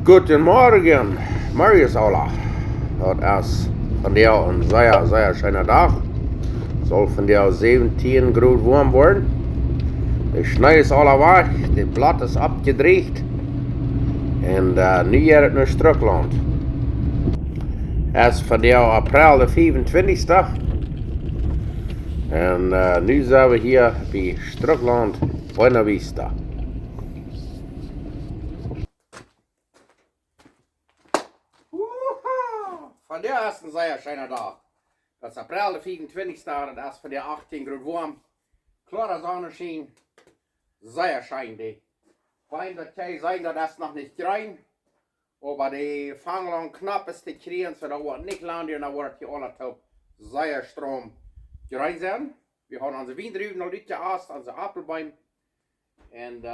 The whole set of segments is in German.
Guten Morgen, Marius Ola. Dat is vandaag een zeer schöne dag. Soll vandaag 17 Grad warm worden. De Schnee ist alle weg, de Blatt ist abgedreht. En nu is het naar Schtrucklaunt. Het is vandaag april de 25e. En nu zijn we hier bij Schtrucklaunt, Buena Vista. Vandaag is een zeer schöne dag. Dat is april de 25e, dat is vandaag 18 Grad warm. Klare Sonnenschein, sehr schön die. Fein, das kann sein, dass das noch nicht rein, aber die fangen an knapp ist die kriegen, so da wird nicht lang, und da wird hier alle top sehr Strom rein sein. Wir haben unsere Weinreben noch nicht geast, unsere Apfelbäume, und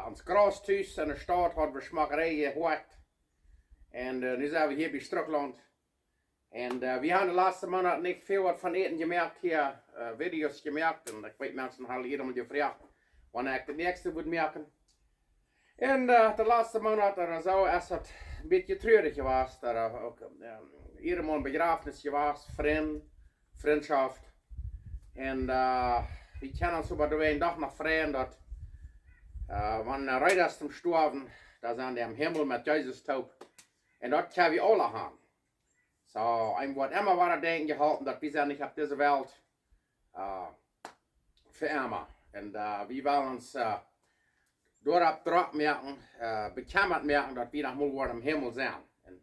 unser Grastus in der Stadt hat wir Schmackerei geholt. Und nu sind wir hier bei Schtrucklaunt. Und wir haben den letzten Monat nicht viel von Eten gemerkt hier, Videos gemerkt, und ich weiß, Menschen haben jeder mal gefragt, wann ich den nächsten würde merken. Und der letzte Monat oder so ist es ein bisschen traurig gewesen, da auch mal ein Begräbnis gewesen, Freundschaft. Und wir kennen uns über den doch noch freuen, dass wenn er Reiter ist zum Sterben, da sind wir im Himmel mit Jesus taub. Und dort können wir alle haben. So, ein wird immer weiter denken gehalten, dass wir sind nicht auf dieser Welt für immer. Und wir wollen uns dort merken, bekämmert merken, dass wir noch mal im Himmel sind. Und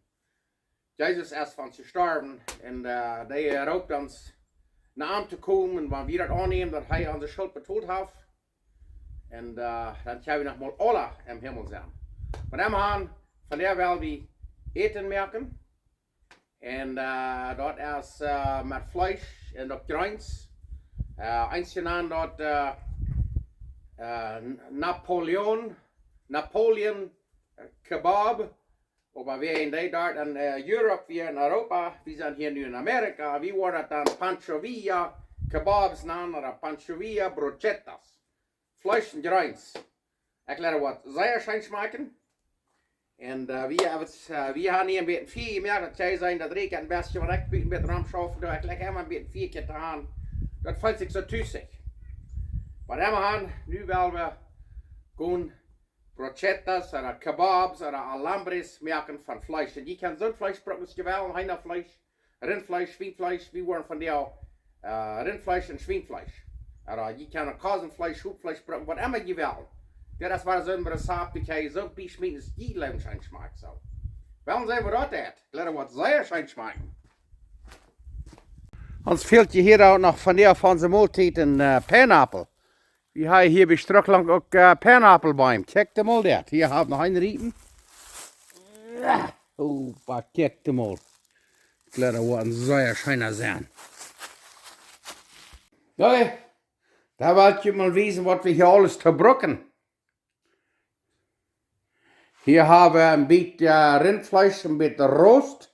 Jesus ist von uns gestorben und der erlaubt uns, nach ihm zu kommen, und wenn wir das annehmen, dass er unsere Schuld betont hat, und dann können wir noch mal alle im Himmel sein. Von dem an, von der wollen wir eten merken. Und dort ist mit Fleisch und dort Greins. Eins genannt dort Napoleon Kebab. Aber wir in dort in Europe, wir in Europa, wir sind hier nu in Amerika, wir worden dann Pancho Kebabs nennen, oder Pancho Brochetas. Fleisch und Greins. Ich lehre was sehr schön schmecken. Und wir haben hier ein bisschen Vieh gemerkt, das kann sein, dass ich ein bisschen direkt ein bisschen ramschaffen, ich lege immer ein bisschen Vieh getan. Das fällt sich so tüßig. Bei dem haben, nu wollen wir gehen Brochetas oder Kebabs oder Alambres merken von Fleisch. Und die können so ein Fleischbrot gewählen, Hühnerfleisch, Rindfleisch, Schweinfleisch, wir wollen von der Rindfleisch und Schweinfleisch. Oder die können Kasenfleisch, Hubfleischbrot, was immer gewählen. Ja, das war so ein Rezept, ich habe so ein bisschen die Leben schein schmeckt so. Warum sehen wir dort das? Ich glaube, was sehr schein schmecken. Uns fehlt hier auch noch von der von der Multit ein Pineapple. Wir haben hier bei Schtrucklaunt auch Pineapplebäume. Check dir mal das. Hier haben wir noch einen Rieten. Oh, check dir mal. Ich glaube, das wird ein sehr schöner sein. Okay, da wollt ihr mal wissen, was wir hier alles zu brücken. Hier haben wir ein bisschen Rindfleisch, ein bisschen Rost.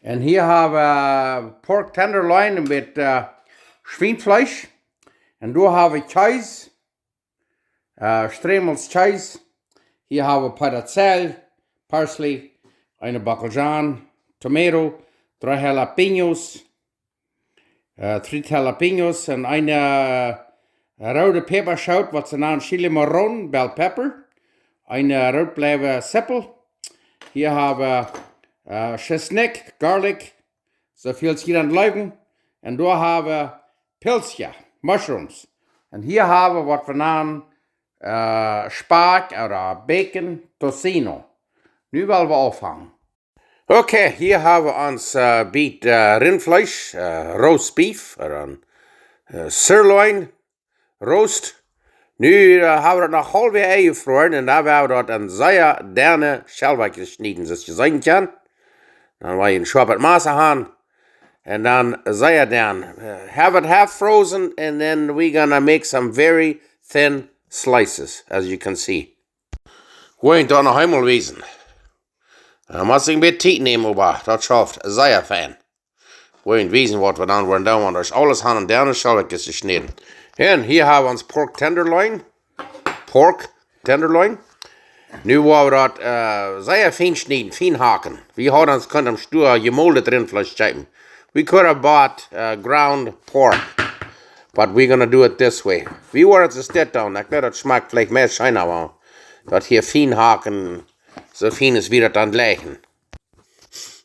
Und hier haben wir Pork Tenderloin, ein bisschen Schweinfleisch. Und da haben wir Käse, Stremels Käse. Hier haben wir Petersil, Parsley, eine Bacaljan, Tomato, 3 Jalapenos, 3 Jalapenos und eine rote Peperschaut, was sie nennen Chili Marron, Bell Pepper. Eine rotbleibe Seppel. Hier haben wir Chesnick, Garlic, so viel hier an Leiben. Und da haben wir Pilzchen, Mushrooms. Und hier haben wir, was wir nennen, Spark oder Bacon, Tocino. Nu wollen wir anfangen. Okay, hier haben wir uns Rindfleisch, Roast Beef, oder Sirloin, Roast. Nu haben wir noch halbe Ei gefroren, und da werden wir dort ein sehr derne Schälweg geschnitten, dass je sein kann. Dann wir ein schwabbert Maße haben, und dann sehr dern. Have it half frozen, and then we're gonna make some very thin slices, as you can see. Wollen da noch einmal wiesen. Da muss ich ein bisschen Tiet nehmen, aber das schafft sehr fein. Wollen wiesen, was wir dann wollen, da ist alles an und derne Schälweg geschnitten. Und hier haben wir uns Pork Tenderloin. Nu wou we dat sehr fijn snijden, fijn haken. We hadden ons kunnen stuur gemolded rindvlees checken. We could have bought ground pork, but we're gonna do it this way. We were het stedt down, ik dat smaakt vielleicht meer schijner wel. Dat hier fijn haken, so fijn is wie dat dan liggen.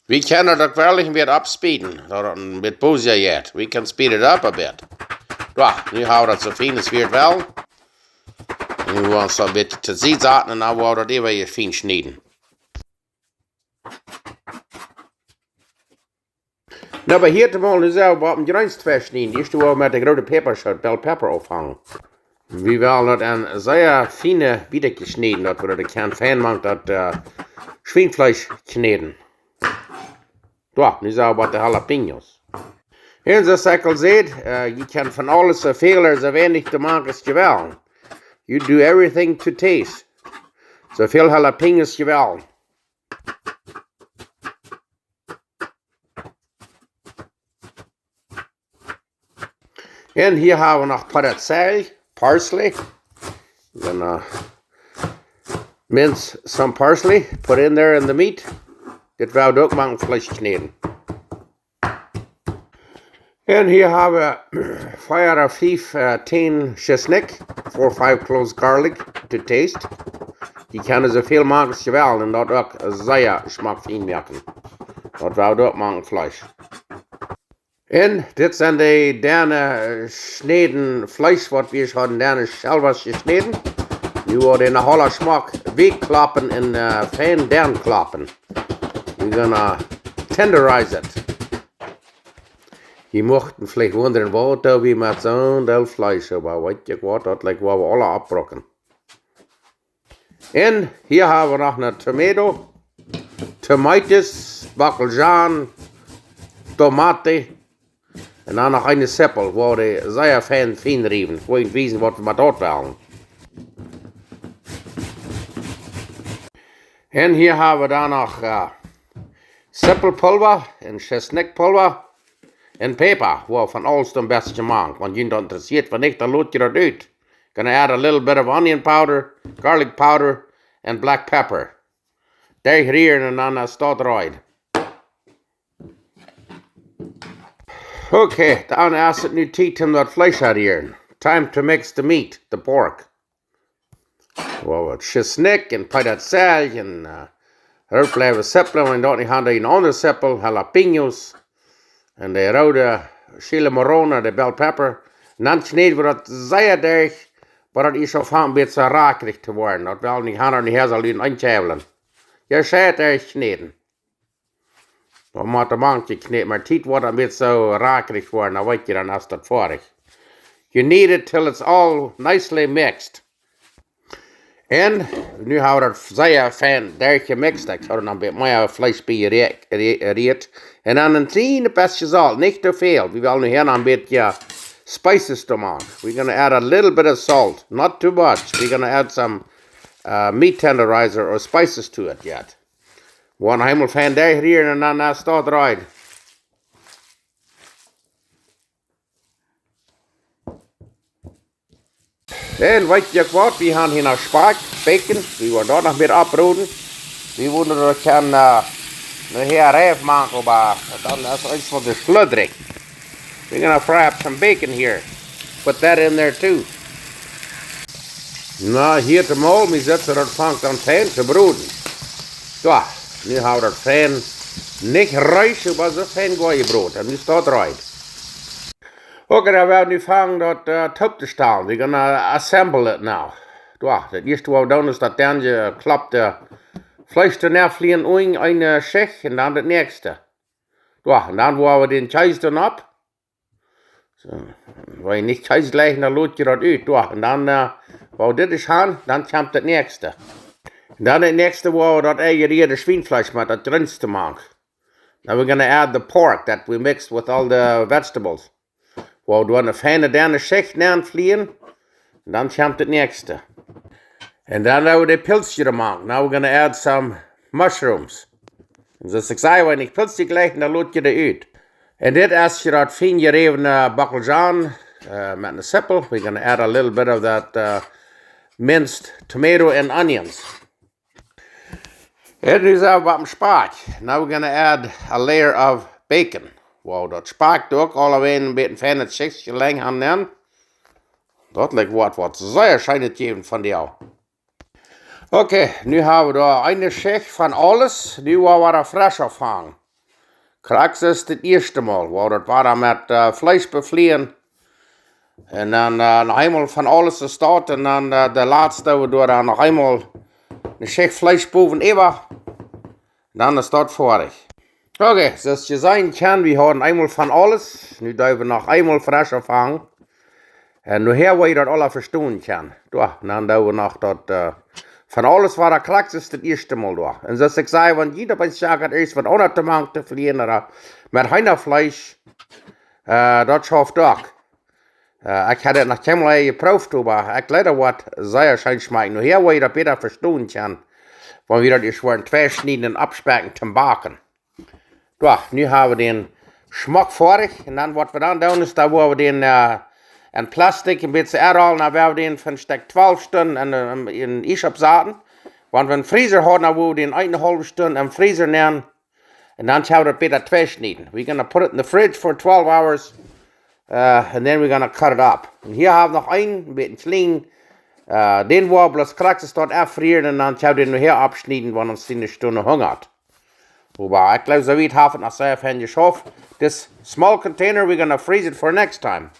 We kunnen dat wel een beetje upspeeden, dat een beetje pauze yet. We can speed it up a bit. Ja, nu houden dat zo fijn is weer wel. En we gaan zo een beetje te zien zaten en dan worden we dat even hier fijn snijden. Nou, maar hier te mogen zelf wat een grenstvers snijden. Die is toen wel met de grote peperschot, bell pepper ophangen. We willen dat een zeer fijne biedetje snijden, dat we dat kan fijn maken dat schweinvlees snijden. Ja, nu zijn we wat de jalapenos. En zoals ik al zei, je kan van alles zoveel zo weinig te maken als je wil. You do everything to taste. Zoveel jalapenos je wil. En hier hebben we nog patatzel, parsley. We're gonna mince some parsley, put in there in the meat. Dit wou we ook maken vlees snijden. En hier hebben we 4 of 5 10 chestnut, 4 of 5 cloves garlic to taste. Die kunnen zoveel maken als je wil en dat ook zeer smaak fijn maken. Dat wou we ook maken vlees. En dit zijn de derne sneden vlees wat we hadden derne zelf gesneden. Nu worden in de holle smaak wegklappen en fijn dern klappen. We're gonna tenderize it. Je mocht vielleicht wonderen wat we met zo'n deel vlees hebben. Weet je wat, dat lijkt wat we alle afbrokken. En hier hebben we nog een tomato, tomates, bakkeljan, tomaten. En dan nog een seppel, waar de zeer fijn rieven. Voor je weten wat we met dat willen. En hier hebben we dan nog seppelpulver en chestnutpulver en peper, waar van alles het beste maakt. Want je dat interesseert van niks, dan loot je dat uit. Gonna add a little bit of onion powder, garlic powder, and black pepper. Daar hier en dan staat eruit. Okay, dan is het nu tijd om dat vlees uit hier. Time to mix the meat, the pork. Well, chestnut en patatzel en er blijven seppelen en dan gaan we een andere seppel, jalapenos en de rode chile morona, de bell pepper. En dan snijden we dat zeer dicht, maar dat is of een beetje rakerig te worden. Dat wil niet gaan er niet heel in eintjevelen. Je zei het erg snijden. Dan moet de mankje kneden, maar het wordt een beetje zo rakerig worden, dan weet je dan als dat vorig. You need it till it's all nicely mixed. En nu hebben we dat zeer fijn daar gemixt. Ik zou er een beetje meer vlees bij reet. En dan een kleine beetje zout, niet te veel. We willen nu hier een beetje spices te maken. We're going to add a little bit of salt, not too much. We're going to add some meat tenderizer or spices to it yet. We gaan helemaal fijn daar hier en dan staat eruit. En weet je wat, we gaan hier nog spaak, bacon, we worden dat nog weer afroden. We willen dat kan hier rijf maken, maar dan is iets voor de sludderig. We're gonna fry up some bacon here. Put that in there too. Nou, hier te mol, we zetten dat vangt dan fijn te broeden. Ja, nu hebben we dat fijn, niet rijst, maar zo fijn gooien brood. En nu staat eruit. Okay, dan gaan we nu vangen dat top te staan. We're gonna assemble it now. Ja, het eerste wat we doen is dat dan je klapt de vlees ernaar vliegen in een schicht en dan het nächste. Ja, en dan gaan we den Cheese dan op. So, als je niet Cheese leggen, dan loot je dat uit. Ja, en dan, waar we dit is gaan, dan komt het nächste. En dan het nächste waar we dat eigen schweinvlees met dat rins te maken. Now we're gonna add the pork that we mixed with all the vegetables. Well, we een fijne derne schicht aanvliegen. En dan komt het nächste. En dan gaan we de pilsje maken. Now we're gonna add some mushrooms. En zoals ik zei, wanneer ik pilsje leggen, dan loot je eruit. En dit is je dat fijn gereven bakkeljan met een seppel. We're gonna add a little bit of that minced tomato and onions. It is about spark. Now we're gonna add a layer of bacon. Wow, dat spark ook alweer een beetje van het schichtje lang aan dan. Dat lijkt wat zeer schijnt geven van jou. Oké, nu hebben we daar een schicht van alles. Nu gaan we er frisch afhangen. Kraks is het eerste mal. We dat waren met vlees bevliegen. En dan nog eenmaal van alles gestart. En dan de laatste we door nog eenmaal een schicht vlees boven even. Dan is dat vorig. Oké, zoals je zien kan, we hadden eenmaal van alles. Nu doen we nog eenmaal frisch afhangen. En nu hier waar je dat alle verstaan kan. Dan doen we nog dat van alles wat er kraks is het eerste mal door. En zoals ik zei, want jeder bij zich het eerst wat onder te maken te verliezen. Met heinenvlees, dat schafft ook. Ik had het nog helemaal geproefd, maar ik leerde wat zeer schijn smaken. Nu hier waar je dat beter verstaan kan. Want we dat is voor een twee snijden en abspeken te baken. Nu hebben we den smak vorig. En dan wat we dan doen is, dat we den in plastic een beetje erhalen. Dan hebben we den van stek 12 stunden in ijs opzetten. Want we een vriezer hadden, dan we den 1,5 stunde in vriezer nemen. En dan gaan we dat beter twee snijden. We're gonna put it in the fridge for 12 hours. And then we're gonna cut it up. En hier hebben we nog een beetje klein. Den wobbelers kraks is dat afvrieren en dan gaan we den hier abschneiden, want ons 10 Stunden hungert. Aber ich glaube, so weit haben wir noch sehr viel geschafft. This small container, we're gonna freeze it for next time.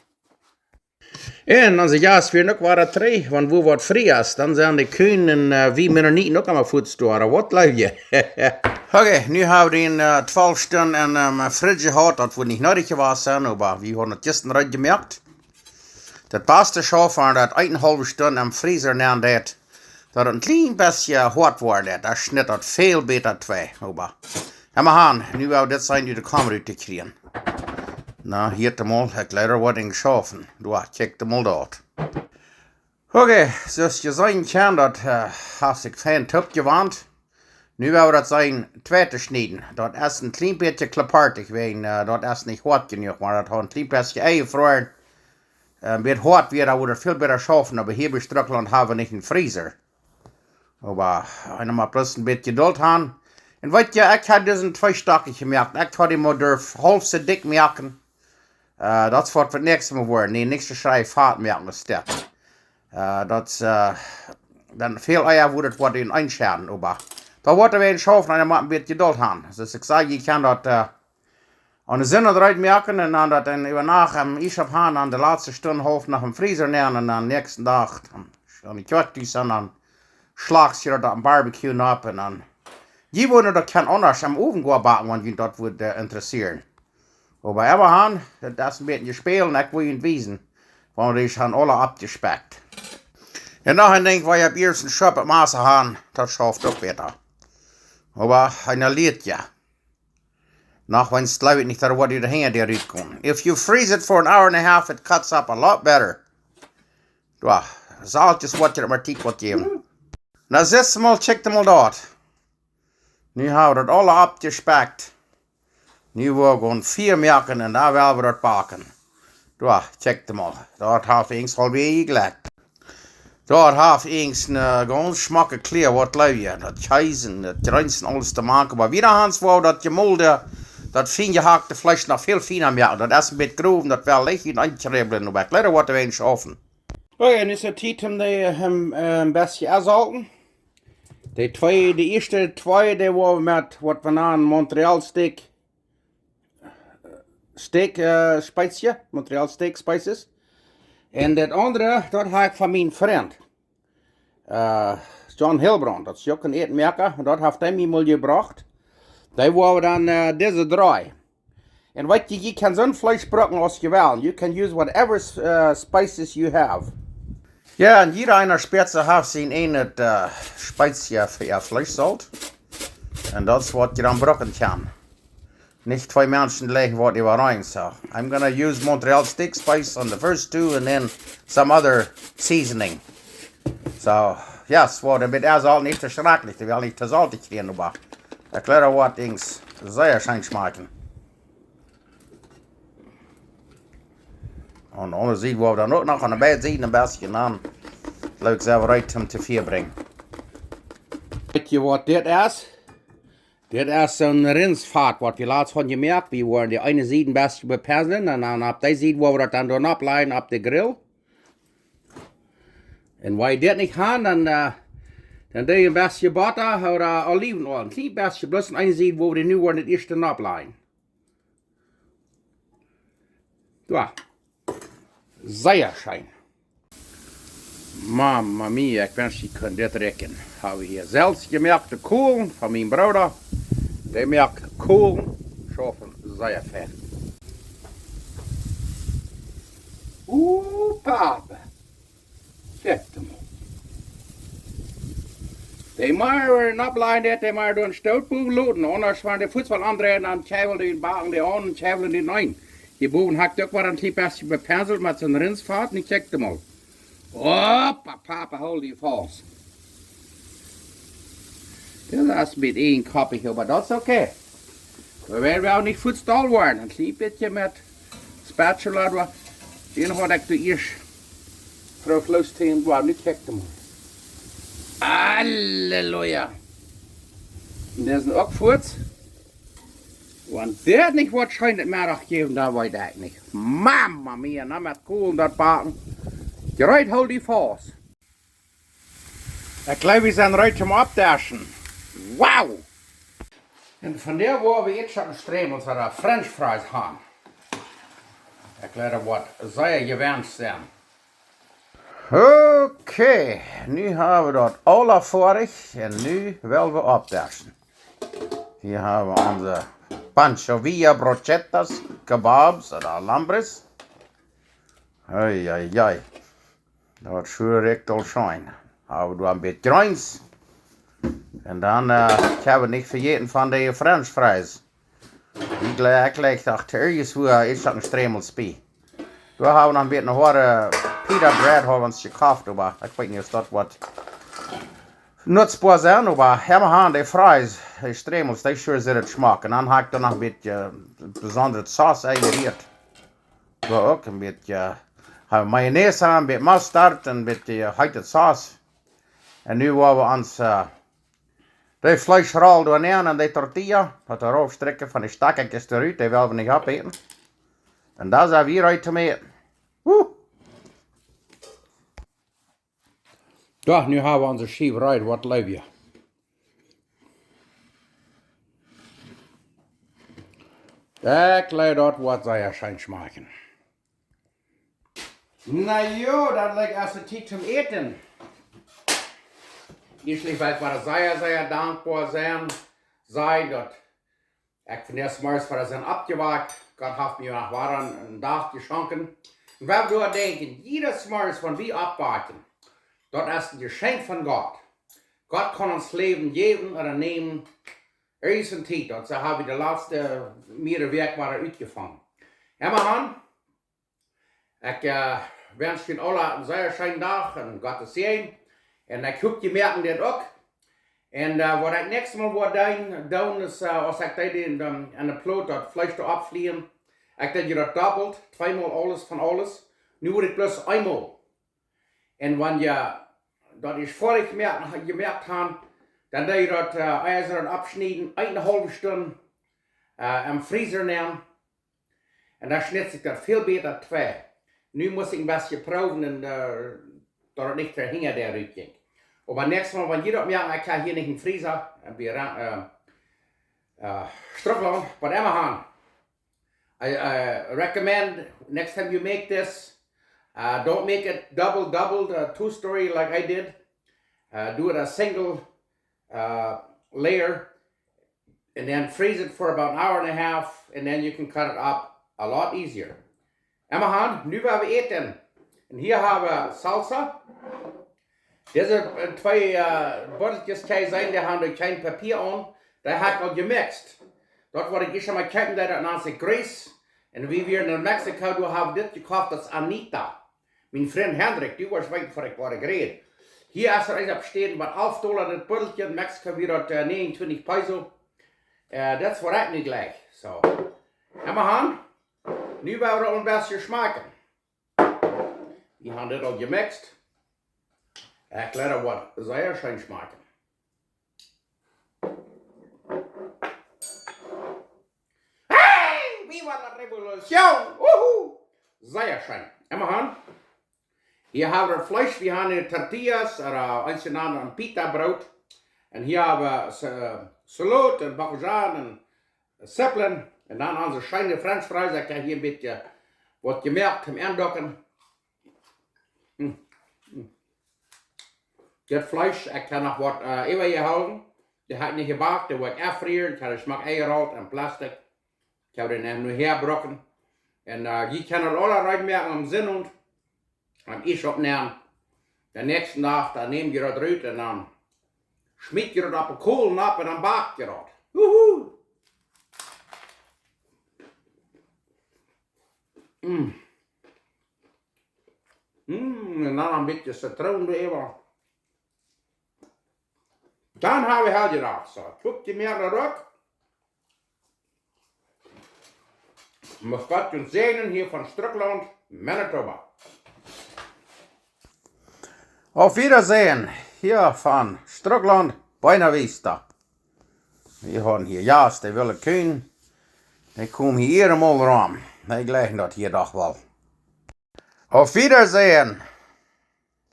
En als ja, es wird noch weiter drei, wenn wo was frei ist, dann sind die Kühen und wie mir nicht noch einmal Futstore. Was läuft je? Okay, nu haben wir den 12 Stunden in der Fridge gehabt, das wohl nicht nötig gewesen, aber wir haben das gestern recht gemerkt. Das beste Schaffen, das 1,5 Stunden im Freezer nehmen, das ein klein bisschen hart wurde, das schnitt das viel besser zwei, aber. Ja, maar han, nu wou dit zijn die de kamer uit te krijgen. Nou, hier te mal, ik leider wat in geschaffen. Du, check de mal dat. Oké, zoals je zien kan, dat heeft ik fijn top gewaand. Nu wou dat zijn tweede snijden. Dat is een klein beetje klappartig, want dat is niet hard genoeg, maar dat had een klein beetje eingefroren. Een beetje hard weer, dat wordt veel beter schaffen, maar hier bij Schtrucklaunt hebben we niet een vriezer. Maar, en maar plus een beetje geduld hebben. En weet je, ik had dus een tweestakje gemerkt. Ik had hem maar door half zo dik merken. Dat is wat niks meer worden. Nee, niks te schrijven vaart merken als dat. Dat is dan veel eier wordt het wat in einscheren. Maar dat wordt er weer schaffen en dan moet een beetje geduld hebben. Dus ik zei, je kan dat aan de zin eruit merken en dan dat dan übernacht am ijs op gaan aan de laatste stunde half nach een vriezer nemen en dan de nächste dag dan die kwartjes en dan slagst je dat een barbecue op en dan. Je wonen dat kan anders am oven gaan bakken, want je dat wordt interesseren. Maar everhaan, dat is een beetje spelen en ik wil je het wijzen. Want die zijn alle abgespeckt. En dan denk ik, waar je op eerst een schop op maas gaan, dat schaft ook beter. Maar een leert ja. Nog wens het leuk niet dat wat je erheen eruit komt. If you freeze it for an hour and a half, it cuts up a lot better. Ja, zaaltjes wat je er maar tiek wat geven. Nou, zet ze mal, check hem al dat. Nu hebben we dat alle abgespeckt. Nu willen we gewoon 4 merken en daar willen we dat bakken. Ja, check hem al. Dat heeft eens alweer gelekt. Dat heeft eens een ganz smakke kleur wat leuk. Dat cheisen, dat grenzen, alles te maken. Maar weer hans wou dat je molde, dat fijn gehakte vlees nog veel fijner merken. Dat is een beetje grof, dat wel licht in eindje maar ik leer wat er een schaffen. Oké, nu is het tijd om een beetje afzalten. De eerste twee, die waren met wat we namen Montreal steak spices, Montreal steak spices. En dat andere, dat heb ik van mijn vriend. John Hilbrand, dat is ook een eetmerker, dat heeft hij mij mal gebracht. Die waren dan deze 3. En wat je kan zo'n vlees gebruiken als je wil. You can use whatever spices you have. Ja, en jeder einer Spitze hat zijn ene Spezie für ihr Fleischsalt. Und das ist, was ihr dann brauchen kann. Nicht 2 Menschen legen, was ihr rein. So, I'm gonna use Montreal steak spice on the first 2 and then some other seasoning. So, yes, wat een beetje Salz nicht te schrecklich. Die will nicht te saltig kriegen, aber erkläre was Dings sehr schön schmecken. En de andere zijde waar we dan ook nog aan de bijzijde een beetje aan. Leuk zelf uit om te vier brengen. Weet je wat dit is? Das ist so ein Rindsfahrt, was wir laatst haben gemerkt. Wir wollen die eine Seite best bepersen und dann ab der Seite, wo wir das dann ableiten, ab der Grill. Und wenn wir das nicht haben, dann tun wir ein bisschen Butter oder Olivenöl. Ein kleines bisschen, bloß eine Seite, wo wir nu wollen, das erste ableiten. Ja, sehr schön. Mamma mia, ich wünschte, ich könnte das recken. Habe hier selbst gemerkt, der Kohl von meinem Bruder. Der merkt Kohl, schaffen sehr fett. Papa. Kijk hem. Die maar een opleiding, die maar door een stootboel loten. Anders van de voedsel anderen dan tjijvel die baken die aan en tjijvelen die nein. Die boven hakt ook maar een klein beetje bepenseld met zijn rinsvaart en ik check hem al. Papa, hold die vast. Das ist mit één koppig, aber das ist okay. Wir werden auch nicht voetstall worden. Ein klein bisschen mit Spatula, den hat ich zuerst Frau Klaus-Teen, war nicht checken. Halleluja. Und das ist auch Furz. Und der hat nicht was scheint mehr geben, da weiß ich nicht. Mama mia, na mit Kohl und das Backen. Gereit, hold die Fass. Ich glaube, wir sind reut zum Abdaschen. Wow! Und von der, wo wir jetzt schon streben, so da French Fries haben. Ich erkläre, was sehr gewünscht sind. Okay, nu haben wir dort alle vorig und nu wollen wir abdaschen. Hier haben wir unsere Pancho via Brochetas, Kebabs oder Alambres. Ei. Dat sure rekt al schijn. Haben wir ein bisschen Greins. Und dann kann man nicht vergessen von den French Fries. Ich gleich dachte, irgendwo ist das ein Stremelspi. Wir haben noch ein bisschen hohe Pita Bread haben uns gekauft, aber ich weiß nicht, ob das was nutzbar sind, aber wir haben die Fries, die Stremels, die sure sehr Geschmack. Und dann hat er noch ein bisschen besondere Sauce eingeriert. So auch ein bisschen Mayonnaise, ein bisschen Mustard, ein bisschen heiße Sauce. Und nu wollen wir uns die Fleischroll nehmen und die Tortilla, das raufstrecken von den Stakkertjes eruit, die wollen wir nicht abeten. Und das sind wir heute mit. Doch, nu haben wir unsere Schieberei, was läuft hier? Ich glaube, dort wird sehr schön schmecken. Na jo, das liegt erst ein Tick zum Eten. Schließlich weil wir sehr dankbar sein, dass ich von der Smars für das abgewagt. Gott hat mir nach Waren einen Tag geschenkt. Und wenn wir denken, jedes Smars von wir abwarten, das ist ein Geschenk von Gott. Gott kann uns Leben geben oder nehmen. Erst ein Tiet, das habe ich die letzte mehrere Werk war ausgefangen. Immerhin, ich wünsche Ihnen alle einen sehr schönen Tag und Gottes Segen. Und ich hoffe, die merken das auch. Und was ich nächstes Mal tun ist, als ich an der Plot das Fleisch abfliehen, ich denke, das doppelt, zweimal alles von alles. Nur würde ich bloß einmal. Und wenn ihr das ich vorher gemerkt habe, dann würde ich das Eisen abschneiden, eine halbe Stunde im Freezer nehmen. Und dann schnitze ich das viel besser zwei. Nu muss ich ein bisschen proben, und dass nicht der Hinger der rübergeht. Aber nächstes Mal, wenn jeder merkt, ich kann hier nicht im Freezer, wir Schtrucklaunt, but immerhin, I recommend next time you make this, don't make it double, two-story like I did. Do it a single layer, and then freeze it for about an hour and a half, and then you can cut it up a lot easier. Immerhin, nu werden wir eten. Und hier haben wir Salsa. Diese zwei Beuteltjes sein, die haben kein Papier an. Der hat auch gemixt. Dort wurde ich schon mal gucken, der nannte sich Grace. Und wie wir in Mexiko, du haben das gekauft, das Anita. Mein Freund Hendrik, du warst weit vor ich war geredet. Hier ist er abstehen, was $11 das Beutelchen, in Mexiko wieder 29 Peso. Das war ich nicht gleich. So. Immerhin, nu werden wir ein bisschen schmecken. Wir haben das auch gemixt. Ich glaube, was sehr schön schmecken. la Revolution! Wuhu! Sehr schön. Immer an. Hier haben wir Fleisch, wir haben Tortillas, oder ein Pita-Brot. Und hier haben wir Salat und Bacaljan und Zeppelin. Und dann haben sie schöne French Fries. Ich habe hier ein bisschen was gemerkt zum Andocken. Das Fleisch, ich kann noch was übergehalten. Der hat nicht gebacken, der wird erfrieren. Der schmeckt eingerollt in Plastik. Ich habe den nur herbrochen. Und die können alle reinmerken am Sinn und ich abnehmen. Den nächsten Tag, dann nehmen die das raus und dann schmiert ihr das auf den Kohlen ab und dann backt ihr das. Wuhu! Und dann ein bisschen Zitronen drüber. Dann habe ich halt gedacht, so, guck die mir zurück. Und Gott uns segnen hier von Schtrucklaunt, Manitoba. Auf Wiedersehen, hier von Schtrucklaunt, Buena Vista. Wir haben hier Jas, die willen Kühen. Die kommen hier mal rum. Die gleichen das hier doch wel. Auf Wiedersehen.